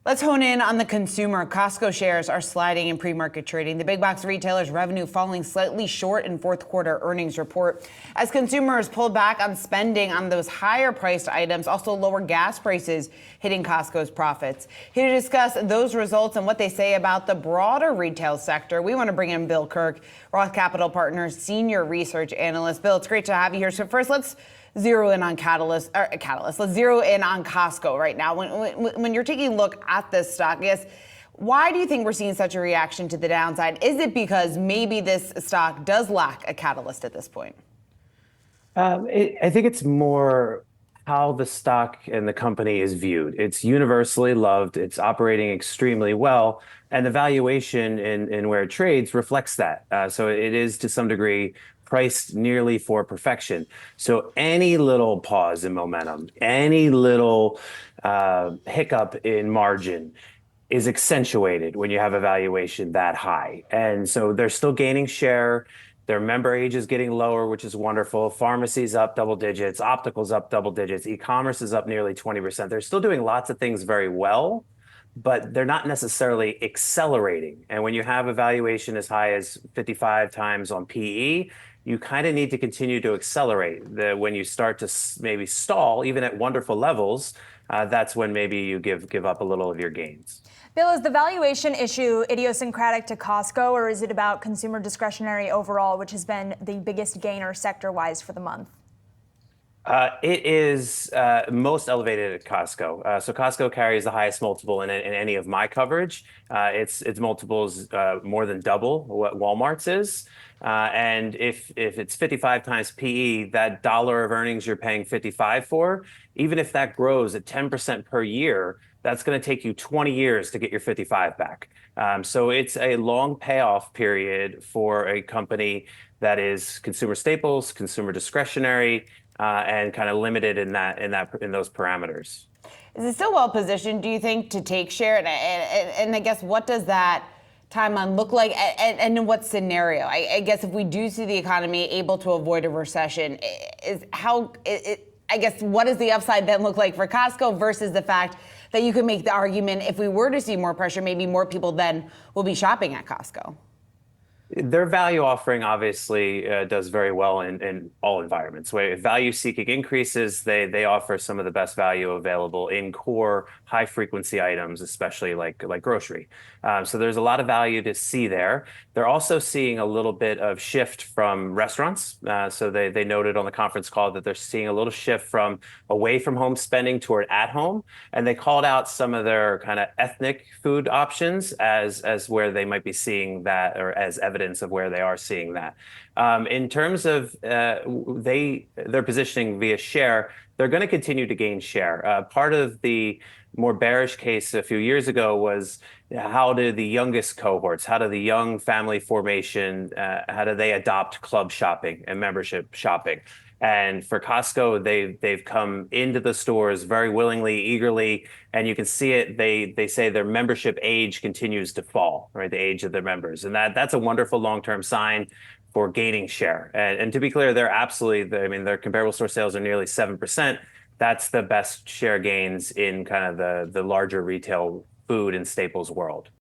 Let's hone in on the consumer. Costco shares are sliding in pre-market trading. The big box retailer's revenue falling slightly short in fourth quarter earnings report as consumers pull back on spending on those higher priced items, also lower gas prices hitting Costco's profits. Here to discuss those results and what they say about the broader retail sector, we want to bring in Bill Kirk, Roth Capital Partners senior research analyst. Bill, it's great to have you here. So first, let's zero in on Catalyst. Let's zero in on Costco right now. When you're taking a look at this stock, yes, why do you think we're seeing such a reaction to the downside? Is it because maybe this stock does lack a catalyst at this point? I think it's more how the stock and the company is viewed. It's universally loved. It's operating extremely well, and the valuation in where it trades reflects that. So it is to some degree priced nearly for perfection. So any little pause in momentum, any little hiccup in margin is accentuated when you have a valuation that high. And so they're still gaining share. Their member age is getting lower, which is wonderful. Pharmacy's up double digits, optical's up double digits, e-commerce is up nearly 20%. They're still doing lots of things very well, but they're not necessarily accelerating. And when you have a valuation as high as 55 times on PE, you kind of need to continue to accelerate. When you start to maybe stall, even at wonderful levels, that's when maybe you give up a little of your gains. Bill, is the valuation issue idiosyncratic to Costco, or is it about consumer discretionary overall, which has been the biggest gainer sector-wise for the month? It is most elevated at Costco. So Costco carries the highest multiple in any of my coverage. Its multiples more than double what Walmart's is. And if it's 55 times PE, that dollar of earnings you're paying 55 for, even if that grows at 10% per year, that's going to take you 20 years to get your 55 back. So it's a long payoff period for a company that is consumer staples, consumer discretionary, and kind of limited in those parameters. Is it still well positioned, do you think, to take share? And I guess what does that timeline look like, and in what scenario? I guess if we do see the economy able to avoid a recession, I guess what does the upside then look like for Costco versus the fact that you could make the argument if we were to see more pressure, maybe more people then will be shopping at Costco? Their value offering obviously does very well in all environments. Where value seeking increases, they offer some of the best value available in core high frequency items, especially like grocery. So there's a lot of value to see there. They're also seeing a little bit of shift from restaurants. So they noted on the conference call that they're seeing a little shift from away from home spending toward at home. And they called out some of their kind of ethnic food options as where they might be seeing that, or as evidence of where they are seeing that. In terms of their positioning via share, they're going to continue to gain share. Part of the more bearish case a few years ago was how do the youngest cohorts, how do the young family formation, how do they adopt club shopping and membership shopping? And for Costco, they've come into the stores very willingly, eagerly, and you can see it. They say their membership age continues to fall, right? The age of their members, and that's a wonderful long-term sign for gaining share. And to be clear, they're absolutely. I mean, their comparable store sales are nearly 7%. That's the best share gains in kind of the larger retail food and staples world.